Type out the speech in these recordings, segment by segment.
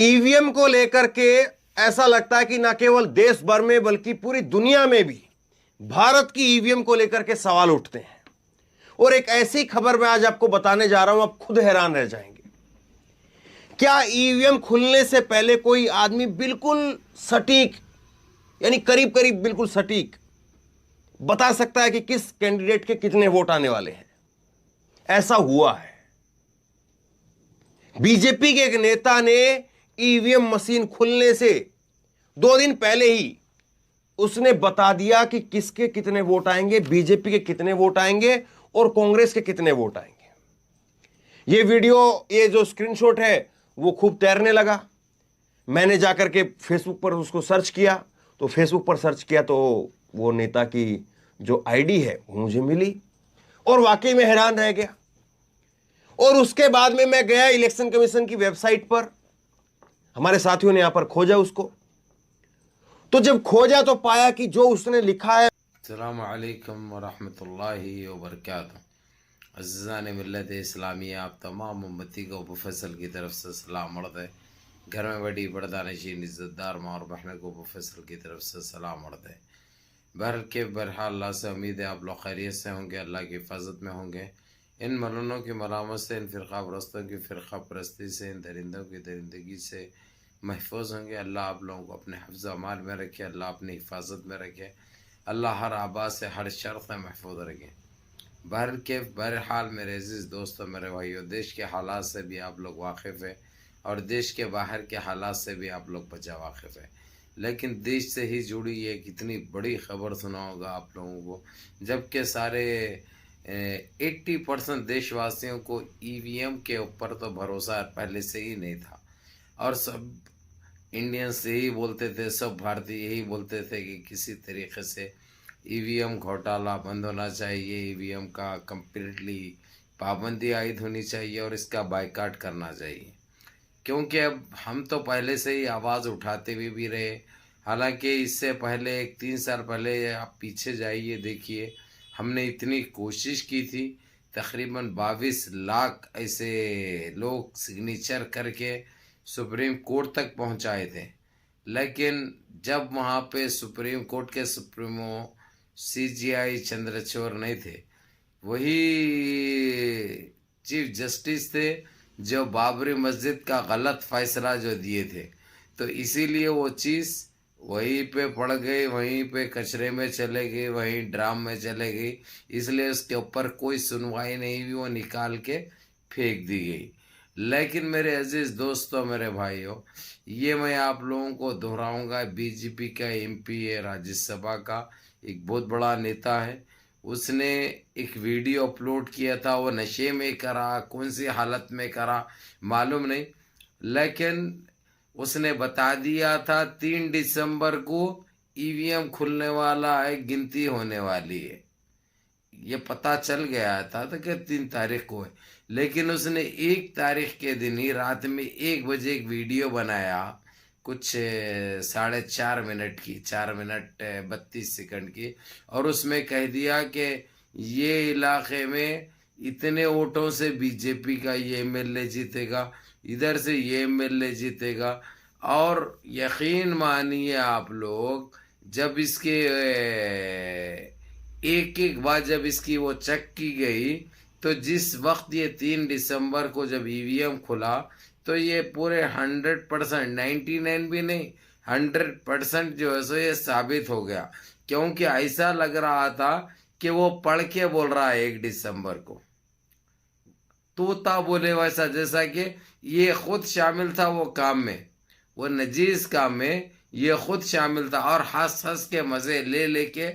EVM को लेकर के ऐसा लगता है कि न केवल देश भर में बल्कि पूरी दुनिया में भी भारत की ईवीएम को लेकर के सवाल उठते हैं। और एक ऐसी खबर मैं आज आपको बताने जा रहा हूं, आप खुद हैरान रह जाएंगे। क्या ईवीएम खुलने से पहले कोई आदमी बिल्कुल सटीक यानी करीब करीब बिल्कुल सटीक बता सकता है कि किस कैंडिडेट के कितने वोट आने वाले हैं? ऐसा हुआ है। बीजेपी के एक नेता ने ईवीएम मशीन खुलने से 2 दिन पहले ही उसने बता दिया कि किसके कितने वोट आएंगे, बीजेपी के कितने वोट आएंगे और कांग्रेस के कितने वोट आएंगे। ये वीडियो, ये जो स्क्रीनशॉट है वो खूब तैरने लगा। मैंने जाकर के फेसबुक पर उसको सर्च किया, तो फेसबुक पर सर्च किया तो वो नेता की जो आईडी है वो मुझे मिली और वाकई में हैरान रह गया। और उसके बाद में मैं गया इलेक्शन कमीशन की वेबसाइट पर, हमारे साथियों ने यहां पर खोजा उसको। तो जब खोजा तो पाया कि जो उसने लिखा है, अस्सलाम वालेकुम वरहमतुल्लाहि वबरकातुहू। अज़ीज़ान मिल्लत इस्लामी, आप तमाम उम्मती को अबू फैसल की तरफ से सलाम अर्ज़ है। घर में बड़ी बड़दानशीन इज़्ज़तदार माँ और बहन को अबू फैसल की तरफ से सलाम अर्ज़ है। बहरहाल अल्लाह से उम्मीद है आप लोग खैरियत से होंगे, अल्लाह की हिफाजत में होंगे। इन मलूनों की मलामत से, इन फ़िरक़ा परस्तों की फ़िरक़ा परस्ती से, इन दरिंदों की दरिंदगी से महफूज होंगे। अल्लाह आप लोगों को अपने हिफ्ज़ अमाल में रखे, अल्लाह अपनी हिफाजत में रखे, अल्लाह हर आबा से, हर शर से महफूज रखे। बहरहाल मेरे अज़ीज़ दोस्तों, मेरे भाइयों, देश के हालात से भी आप लोग वाकिफ़ है और देश के बाहर के हालात से भी आप लोग बचा वाकिफ़ है। लेकिन देश से ही जुड़ी ये कितनी बड़ी खबर सुना होगा आप लोगों को, जबकि सारे 80% देशवासियों को ईवीएम के ऊपर तो भरोसा पहले से ही नहीं था और सब इंडियंस यही बोलते थे, सब भारतीय यही बोलते थे कि किसी तरीके से ईवीएम घोटाला बंद होना चाहिए, ईवीएम का कम्प्लीटली पाबंदी आयद होनी चाहिए और इसका बायकाट करना चाहिए। क्योंकि अब हम तो पहले से ही आवाज़ उठाते हुए भी रहे। हालांकि इससे पहले 3 साल पहले आप पीछे जाइए, देखिए हमने इतनी कोशिश की थी, तकरीबन 22 लाख ऐसे लोग सिग्नेचर करके सुप्रीम कोर्ट तक पहुंचाए थे। लेकिन जब वहाँ पे सुप्रीम कोर्ट के सुप्रीमो सीजीआई चंद्रचूड़ नहीं थे, वही चीफ जस्टिस थे जो बाबरी मस्जिद का गलत फैसला जो दिए थे, तो इसीलिए वो चीज़ वहीं पे पड़ गई, वहीं पे कचरे में चले गई, वहीं ड्राम में चले गई, इसलिए उसके ऊपर कोई सुनवाई नहीं हुई, वो निकाल के फेंक दी गई। लेकिन मेरे अजीज़ दोस्तों, मेरे भाइयों, ये मैं आप लोगों को दोहराऊंगा, बीजेपी का एमपी है, राज्यसभा का एक बहुत बड़ा नेता है, उसने एक वीडियो अपलोड किया था। वो नशे में करा, कौन सी हालत में करा मालूम नहीं, लेकिन उसने बता दिया था 3 दिसंबर को ईवीएम खुलने वाला है, गिनती होने वाली है। ये पता चल गया था तो कि 3 तारीख को है, लेकिन उसने 1 तारीख के दिन ही रात में 1 बजे एक वीडियो बनाया, कुछ 4.5 मिनट की, 4 मिनट 32 सेकंड की, और उसमें कह दिया कि ये इलाके में इतने वोटों से बीजेपी का ये एमएलए जीतेगा, इधर से ये एमएलए जीतेगा। और यकीन मानिए आप लोग, जब इसके एक एक बार जब इसकी वो चेक की गई, तो जिस वक्त ये 3 दिसंबर को जब ईवीएम खुला, तो ये पूरे 100%, 99 भी नहीं, 100% जो है सो ये साबित हो गया। क्योंकि ऐसा लग रहा था कि वो पढ़ के बोल रहा है 1 दिसंबर को, तोता बोले वैसा, जैसा कि ये खुद शामिल था वो काम में, वो नजीज काम में ये खुद शामिल था और हंस हंस के मज़े ले लेके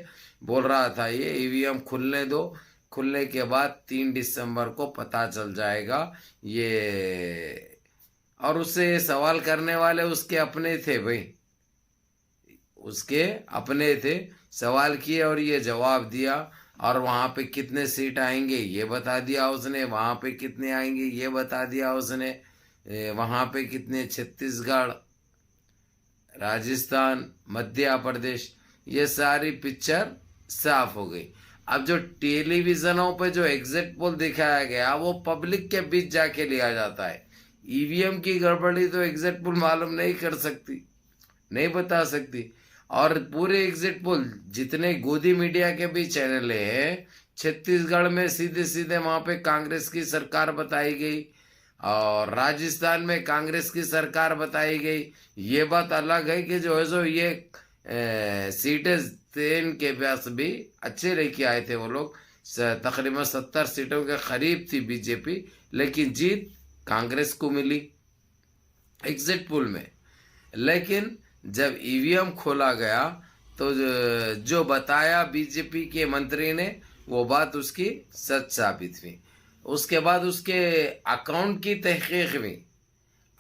बोल रहा था ये ईवीएम खुलने दो, खुलने के बाद 3 दिसंबर को पता चल जाएगा ये। और उससे सवाल करने वाले उसके अपने थे भाई, उसके अपने थे, सवाल किए और ये जवाब दिया। और वहाँ पे कितने सीट आएंगे ये बता दिया उसने, वहाँ पे कितने आएंगे ये बता दिया उसने, वहाँ पे कितने, छत्तीसगढ़, राजस्थान, मध्य प्रदेश, ये सारी पिक्चर साफ हो गई। अब जो टेलीविजनों पे जो एग्जिट पोल दिखाया गया वो पब्लिक के बीच जाके लिया जाता है, ईवीएम की गड़बड़ी तो एग्जिट पोल मालूम नहीं कर सकती, नहीं बता सकती। और पूरे एग्जिट पोल जितने गोदी मीडिया के भी चैनल हैं, छत्तीसगढ़ में सीधे सीधे वहां पे कांग्रेस की सरकार बताई गई और राजस्थान में कांग्रेस की सरकार बताई गई। ये बात अलग है कि जो है सो ये सीटें ट्रेन के पास भी अच्छे लेके आए थे वो लोग, तकरीबन 70 सीटों के करीब थी बीजेपी, लेकिन जीत कांग्रेस को मिली एग्जिट पोल में। लेकिन जब ईवीएम खोला गया तो जो बताया बीजेपी के मंत्री ने वो बात उसकी सच साबित हुई। उसके बाद उसके अकाउंट की तहकीक हुई,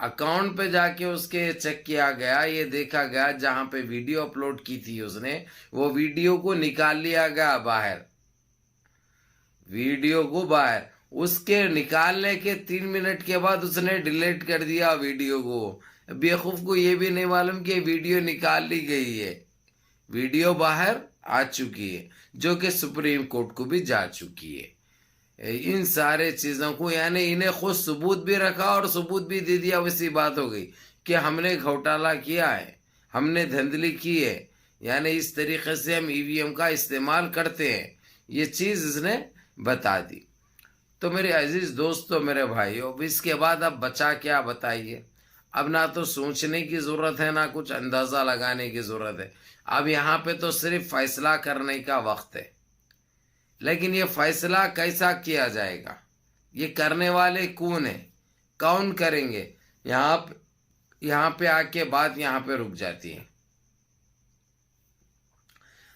अकाउंट पे जाके उसके चेक किया गया, ये देखा गया जहां पे वीडियो अपलोड की थी उसने, वो वीडियो को निकाल लिया गया बाहर, वीडियो को बाहर। उसके निकालने के 3 मिनट के बाद उसने डिलीट कर दिया वीडियो को। बेवकूफ को ये भी नहीं मालूम कि वीडियो निकाल ली गई है, वीडियो बाहर आ चुकी है, जो कि सुप्रीम कोर्ट को भी जा चुकी है। इन सारे चीजों को यानी इन्हें खुद सबूत भी रखा और सबूत भी दे दिया, वैसी बात हो गई कि हमने घोटाला किया है, हमने धंधली की है, यानी इस तरीके से हम ईवीएम का इस्तेमाल करते हैं, ये चीज इसने बता दी। तो मेरे अजीज दोस्तों, मेरे भाइयों, अब इसके बाद अब बचा क्या बताइए। अब ना तो सोचने की जरूरत है, ना कुछ अंदाजा लगाने की जरूरत है। अब यहाँ पे तो सिर्फ फैसला करने का वक्त है। लेकिन ये फैसला कैसा किया जाएगा, ये करने वाले कौन है, कौन करेंगे, यहाँ पे आके बात यहाँ पे रुक जाती है।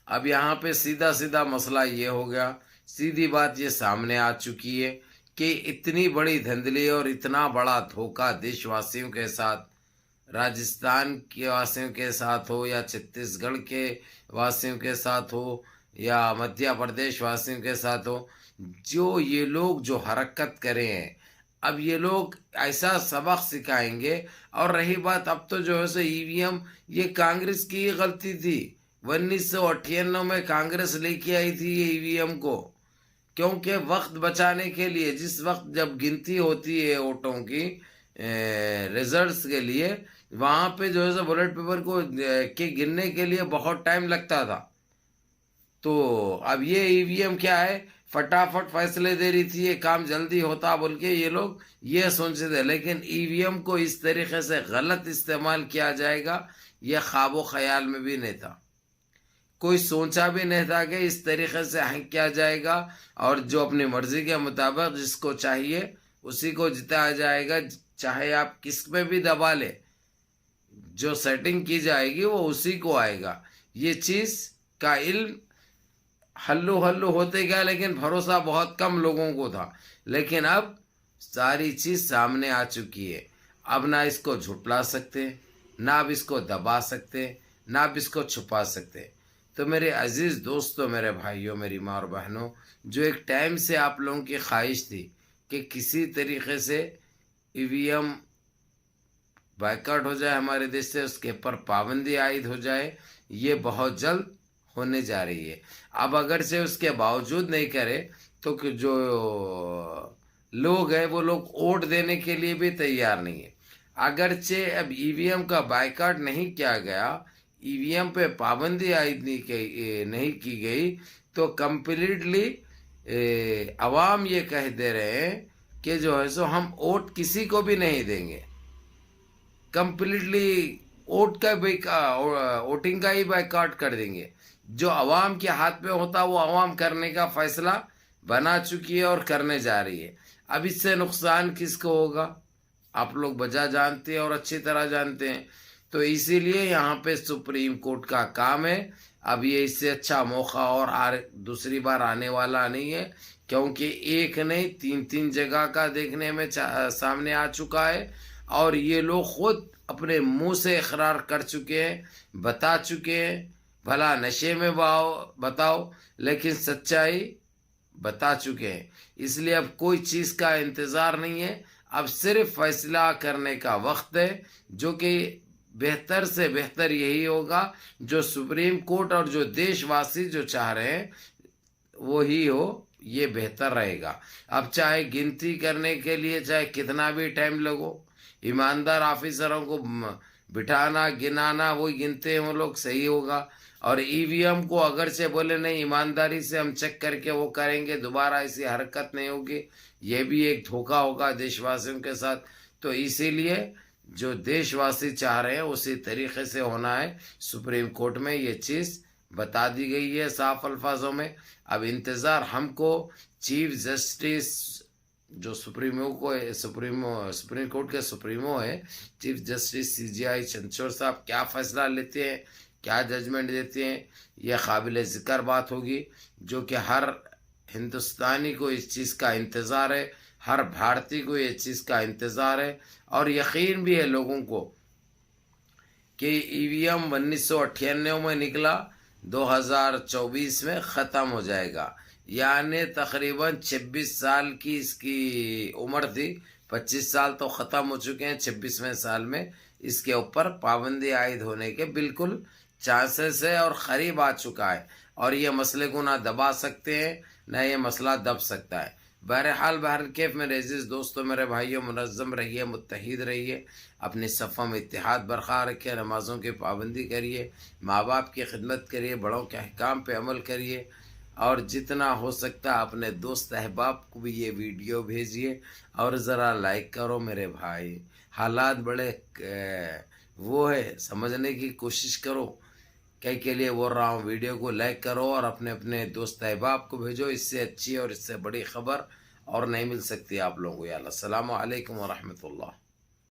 अब यहाँ पे सीधा सीधा मसला ये हो गया, सीधी बात ये सामने आ चुकी है कि इतनी बड़ी धंधली और इतना बड़ा धोखा देशवासियों के साथ, राजस्थान के वासियों के साथ हो या छत्तीसगढ़ के वासियों के साथ हो या मध्य प्रदेश वासियों के साथ हो, जो ये लोग जो हरकत करे हैं, अब ये लोग ऐसा सबक सिखाएंगे। और रही बात, अब तो जो है सो ईवीएम ये कांग्रेस की ही गलती थी। 1998 में कांग्रेस लेके आई थी ये ईवीएम को, क्योंकि वक्त बचाने के लिए, जिस वक्त जब गिनती होती है वोटों की रिजल्ट्स के लिए, वहां पे जो है सो बैलेट पेपर को के गिनने के लिए बहुत टाइम लगता था। तो अब ये ईवीएम क्या है, फटाफट फैसले दे रही थी, ये काम जल्दी होता बोल के ये लोग ये सोचते थे। लेकिन ईवीएम को इस तरीके से गलत इस्तेमाल किया जाएगा, ये ख्वाबो ख्याल में भी नहीं था, कोई सोचा भी नहीं था कि इस तरीके से हैक किया जाएगा और जो अपनी मर्जी के मुताबिक जिसको चाहिए उसी को जिताया जाएगा। चाहे आप किस पे भी दबा ले, जो सेटिंग की जाएगी वो उसी को आएगा। ये चीज का इल्म हल्लू हल्लू होते गया, लेकिन भरोसा बहुत कम लोगों को था। लेकिन अब सारी चीज सामने आ चुकी है। अब ना इसको झुटला सकते, ना अब इसको दबा सकते, ना अब इसको छुपा सकते। तो मेरे अजीज दोस्तों, मेरे भाइयों, मेरी माँ और बहनों, जो एक टाइम से आप लोगों की ख्वाहिश थी कि किसी तरीके से ईवीएम बायकॉट हो जाए हमारे देश से, उसके ऊपर पाबंदी आयद हो जाए, ये बहुत जल्द होने जा रही है। अब अगर से उसके बावजूद नहीं करे तो जो लोग हैं वो लोग वोट देने के लिए भी तैयार नहीं है। अगरचे अब ईवीएम का बायकॉट नहीं किया गया, ईवीएम पे पाबंदी आयद नहीं की गई, तो कम्प्लीटली अवाम ये कह दे रहे हैं कि जो है सो हम वोट किसी को भी नहीं देंगे, कम्प्लीटली वोटिंग का ही बायकॉट कर देंगे। जो अवाम के हाथ में होता वो अवाम करने का फैसला बना चुकी है और करने जा रही है। अब इससे नुकसान किसको होगा, आप लोग बजा जानते हैं और अच्छी तरह जानते हैं। तो इसीलिए यहाँ पे सुप्रीम कोर्ट का काम है। अब ये इससे अच्छा मौका और दूसरी बार आने वाला नहीं है, क्योंकि एक नहीं 3 जगह का देखने में सामने आ चुका है और ये लोग खुद अपने मुंह से इकरार कर चुके हैं, बता चुके हैं। भला नशे में बताओ, लेकिन सच्चाई बता चुके हैं। इसलिए अब कोई चीज़ का इंतज़ार नहीं है, अब सिर्फ फैसला करने का वक्त है, जो कि बेहतर से बेहतर यही होगा जो सुप्रीम कोर्ट और जो देशवासी जो चाह रहे हैं वो ही हो, ये बेहतर रहेगा। अब चाहे गिनती करने के लिए चाहे कितना भी टाइम लगो, ईमानदार ऑफिसरों को बिठाना गिनाना, वही गिनते हैं वो लोग, सही होगा। और ईवीएम को अगर से बोले नहीं ईमानदारी से हम चेक करके वो करेंगे, दोबारा ऐसी हरकत नहीं होगी, ये भी एक धोखा होगा देशवासियों के साथ। तो इसीलिए जो देशवासी चाह रहे हैं उसी तरीके से होना है। सुप्रीम कोर्ट में ये चीज़ बता दी गई है साफ अल्फाजों में। अब इंतज़ार हमको चीफ जस्टिस जो सुप्रीम कोर्ट के सुप्रीमो है, चीफ जस्टिस सीजेआई चंद्रचूड़ साहब क्या फैसला लेते हैं, क्या जजमेंट देते हैं, यह काबिल ज़िक्र बात होगी, जो कि हर हिंदुस्तानी को इस चीज़ का इंतज़ार है, हर भारतीय को इस चीज़ का इंतज़ार है। और यकीन भी है लोगों को कि ईवीएम 1998 में निकला, 2024 में ख़त्म हो जाएगा, यानी तकरीबन 26 साल की इसकी उम्र थी। 25 साल तो ख़त्म हो चुके हैं, 26वें साल में इसके ऊपर पाबंदी आयद होने के बिल्कुल चांसेस है और करीब आ चुका है। और ये मसले को ना दबा सकते हैं ना ये मसला दब सकता है। बहरहाल बहरकैफ मेरे अजीज़ दोस्तों, मेरे भाइयों, मुनज़्ज़म रहिए, मुत्तहिद रहिए, अपनी सफ़ों में इत्तेहाद बरकरार रखिए, नमाज़ों की पाबंदी करिए, माँ बाप की खिदमत करिए, बड़ों के अहकाम पे अमल करिए, और जितना हो सकता है अपने दोस्त अहबाब को भी ये वीडियो भेजिए और ज़रा लाइक करो मेरे भाई। हालात बड़े वो है, समझने की कोशिश करो, कई के लिए बोल रहा हूँ, वीडियो को लाइक करो और अपने अपने दोस्त अहबाब को भेजो। इससे अच्छी और इससे बड़ी खबर और नहीं मिल सकती आप लोगों को। अस्सलामु अलैकुम व रहमतुल्लाह।